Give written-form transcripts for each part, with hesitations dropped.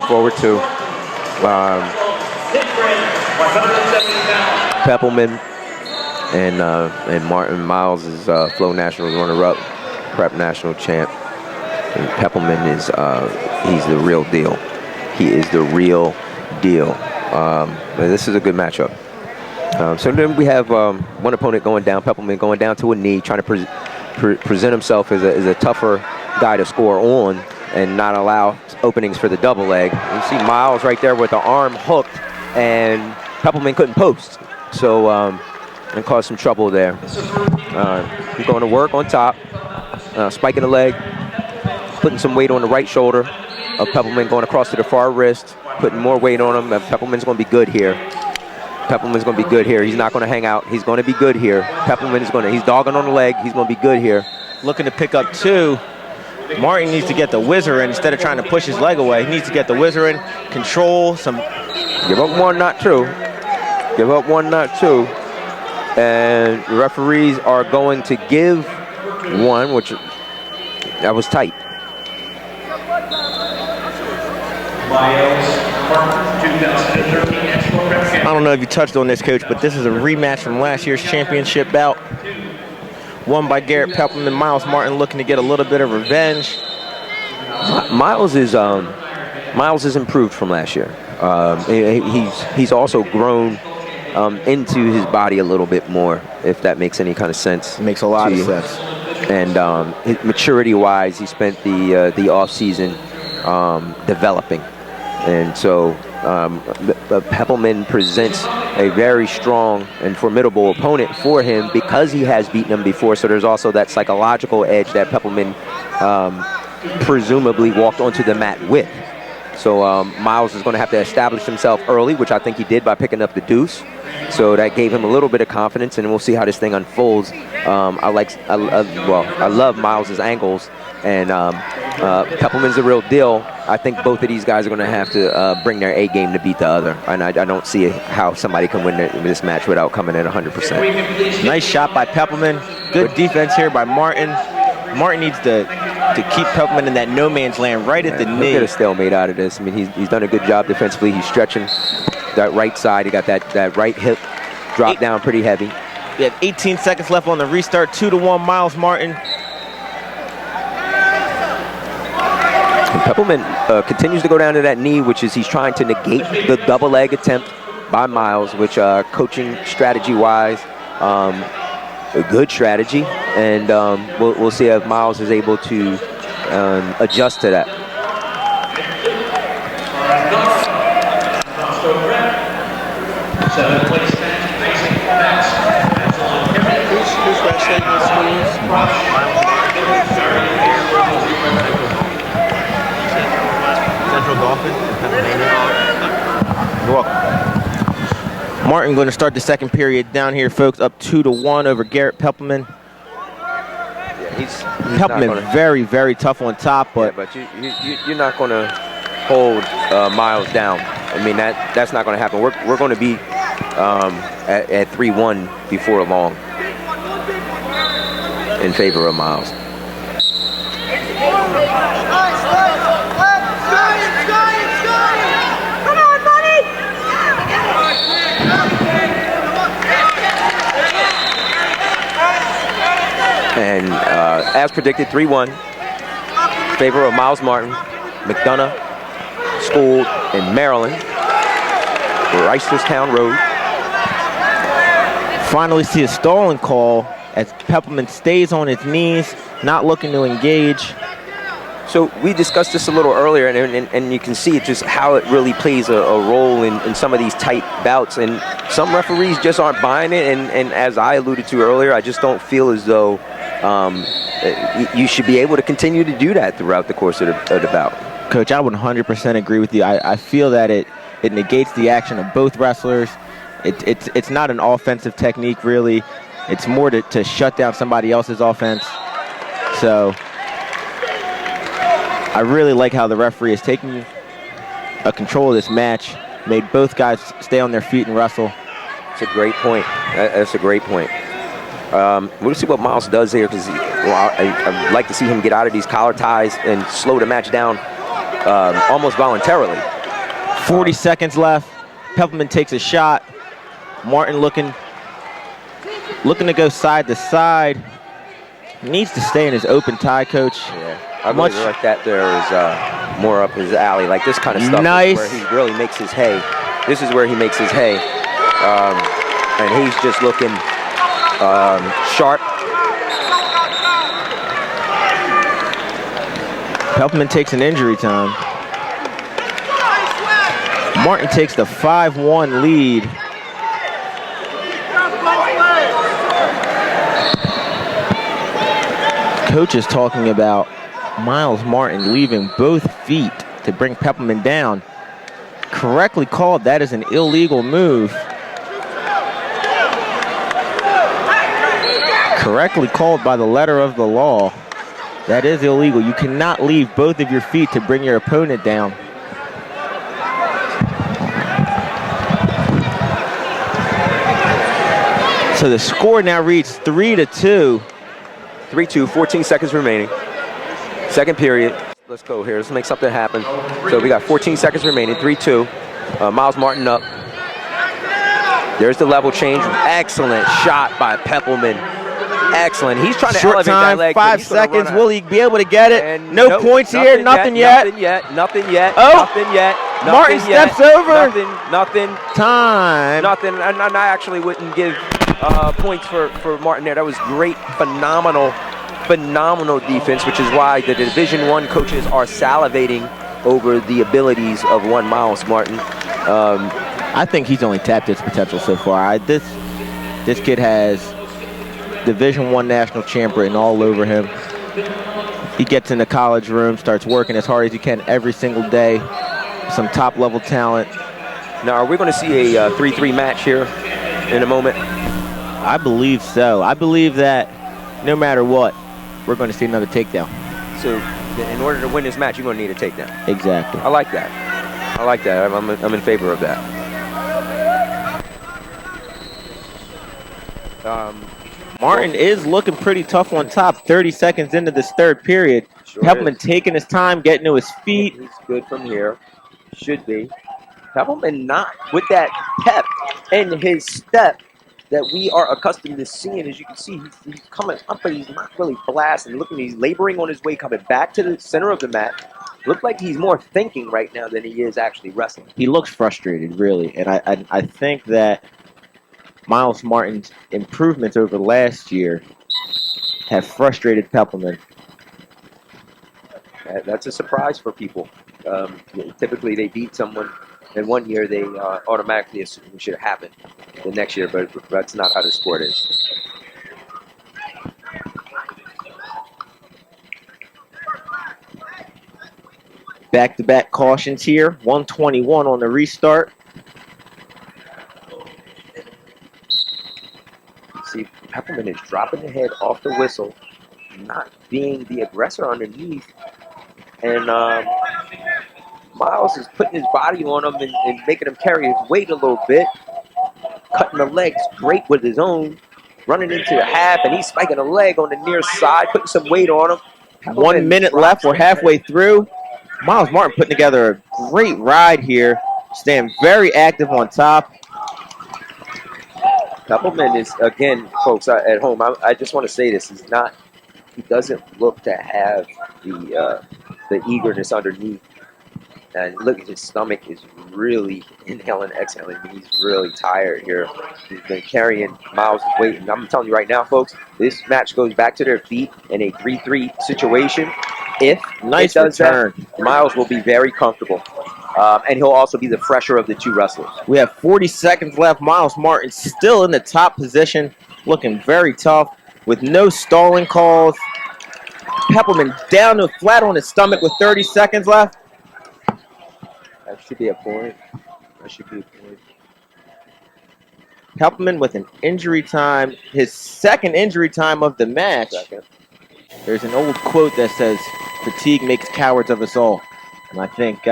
forward to. Pepplemen and Martin Myles is Flow Nationals runner-up, Prep National champ. And Pepplemen is he's the real deal. He is the real deal. This is a good matchup. So then we have one opponent going down, Pepplemen going down to a knee, trying to present himself as a tougher guy to score on and not allow openings for the double leg. You see Myles right there with the arm hooked, and Pepplemen couldn't post. So, and caused some trouble there. He's going to work on top, spiking the leg, putting some weight on the right shoulder of Pepplemen, going across to the far wrist, putting more weight on him. Pepplemen's going to be good here. Pepplemen's going to be good here. He's not going to hang out. He's going to be good here. Pepplemen is he's dogging on the leg. He's going to be good here. Looking to pick up two. Martin needs to get the whizzer in instead of trying to push his leg away. He needs to get the whizzer in, control some. Give up one, not two. Give up one, not two. And the referees are going to give one, which that was tight. I don't know if you touched on this, Coach, but this is a rematch from last year's championship bout. Won by Garrett Pepplemen. Myles Martin looking to get a little bit of revenge. Myles is improved from last year. He's also grown into his body a little bit more, if that makes any kind of sense. It makes a lot of sense. And maturity-wise, he spent the off-season developing. And so Pepplemen presents a very strong and formidable opponent for him because he has beaten him before. So there's also that psychological edge that Pepplemen presumably walked onto the mat with. So Myles is going to have to establish himself early, which I think he did by picking up the deuce. So that gave him a little bit of confidence, and we'll see how this thing unfolds. I love Myles' angles, and Pepplemen's the real deal. I think both of these guys are going to have to bring their A game to beat the other, and I don't see how somebody can win this match without coming at 100%. Nice shot by Pepplemen. Good defense here by Martin. Martin needs to keep Pepplemen in that no man's land right at the knee. Get a stalemate out of this. I mean, he's done a good job defensively. He's stretching that right side. He got that right hip dropped down pretty heavy. We have 18 seconds left on the restart. 2-1 Myles Martin. And Pepplemen continues to go down to that knee, which is he's trying to negate the double leg attempt by Myles, which coaching strategy-wise, a good strategy, and we'll see if Myles is able to adjust to that. Who's wrestling this Central Dauphin, Pennsylvania. You're welcome. Martin going to start the second period down here, folks, up 2-1 over Garrett Pepplemen. Yeah, he's Pepplemen very, very tough on top, but you're not going to hold Myles down. I mean, that's not going to happen. We're going to be at 3-1 before long in favor of Myles. And as predicted, 3-1 in favor of Myles Martin, McDonough, schooled in Maryland, Reisterstown Road. Finally see a stalling call as Pepplemen stays on his knees, not looking to engage. So we discussed this a little earlier, and you can see just how it really plays a role in some of these tight bouts. And some referees just aren't buying it. And as I alluded to earlier, I just don't feel as though you should be able to continue to do that throughout the course of the bout. Coach, I would 100% agree with you. I feel that it negates the action of both wrestlers. It's not an offensive technique, really. It's more to shut down somebody else's offense. So I really like how the referee is taking control of this match, made both guys stay on their feet and wrestle. It's a great point. That's a great point. We'll see what Myles does here, because I'd like to see him get out of these collar ties and slow the match down almost voluntarily. 40 seconds left. Pepplemen takes a shot. Martin looking to go side to side. He needs to stay in his open tie, coach. Yeah, I really like that. There is more up his alley. Like this kind of stuff is where he really makes his hay. This is where he makes his hay. And he's just looking sharp. Pepplemen takes an injury time. Martin takes the 5-1 lead. Coach is talking about Myles Martin leaving both feet to bring Pepplemen down. Correctly called, that is an illegal move. Correctly called by the letter of the law. That is illegal. You cannot leave both of your feet to bring your opponent down. So the score now reads 3-2. 3-2, 14 seconds remaining. Second period. Let's go here. Let's make something happen. So we got 14 seconds remaining. 3-2. Myles Martin up. There's the level change. Excellent shot by Pepplemen. Excellent. He's trying to Short elevate time, that leg. 5 seconds. Will he be able to get it? And no points here. Nothing yet. Nothing yet. Nothing yet. Oh. Nothing yet. Martin steps over. Nothing. Time. Nothing. And I actually wouldn't give points for Martin there. That was great, phenomenal defense, which is why the Division I coaches are salivating over the abilities of one Myles Martin. I think he's only tapped his potential so far. This kid has Division I national champ written all over him. He gets in the college room, starts working as hard as he can every single day. Some top-level talent. Now, are we going to see a 3-3 match here in a moment? I believe so. I believe that no matter what, we're going to see another takedown. So, in order to win this match, you're going to need a takedown. Exactly. I like that. I like that. I'm in favor of that. Martin is looking pretty tough on top. 30 seconds into this third period. Sure Pepplemen taking his time, getting to his feet. He's good from here. Should be. Pepplemen not with that pep in his step that we are accustomed to seeing. As you can see, he's coming up, but he's not really blasting. Looking, he's laboring on his way, coming back to the center of the mat. Look like he's more thinking right now than he is actually wrestling. He looks frustrated, really, and I think that Myles Martin's improvements over last year have frustrated Pepplemen. That's a surprise for people. Typically, they beat someone, and one year they automatically assume it should have happened the next year, but that's not how the sport is. Back-to-back cautions here. 121 on the restart. See, Pepplemen is dropping the head off the whistle, not being the aggressor underneath. And Myles is putting his body on him and making him carry his weight a little bit. Cutting the legs great with his own. Running into a half, and he's spiking a leg on the near side, putting some weight on him. Pepplemen 1 minute left. We're halfway through. Myles Martin putting together a great ride here. Staying very active on top. Pepplemen is, again, folks at home, I just want to say this. He doesn't look to have the eagerness underneath. And look, his stomach is really inhaling, exhaling. He's really tired here. He's been carrying Myles' weight. And I'm telling you right now, folks, this match goes back to their feet in a 3-3 situation. If Nice it does return. that, Myles will be very comfortable. And he'll also be the fresher of the two wrestlers. We have 40 seconds left. Myles Martin still in the top position, looking very tough with no stalling calls. Pepplemen down to flat on his stomach with 30 seconds left. That should be a point. That should be a point. Pepplemen with an injury time, his second injury time of the match. There's an old quote that says, "Fatigue makes cowards of us all." And I think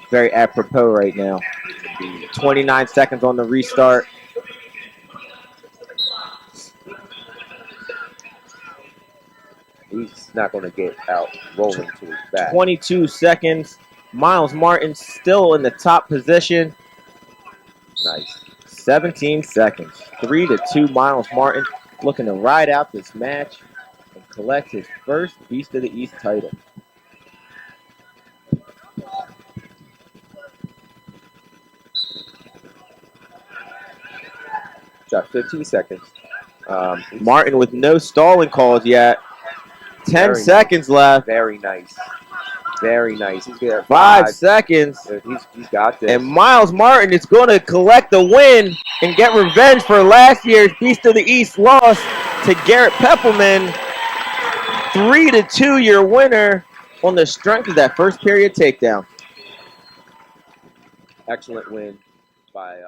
very apropos right now. 29 seconds on the restart. He's not going to get out rolling to his back. 22 seconds. Myles Martin still in the top position. Nice. 17 seconds. 3-2 Myles Martin looking to ride out this match and collect his first Beast of the East title. Got 15 seconds. Martin with no stalling calls yet. 10 Very seconds left. Very nice. Very nice. He's got 5 seconds. He's got this. And Myles Martin is going to collect the win and get revenge for last year's Beast of the East loss to Garrett Pepplemen. 3-2 your winner on the strength of that first period takedown. Excellent win by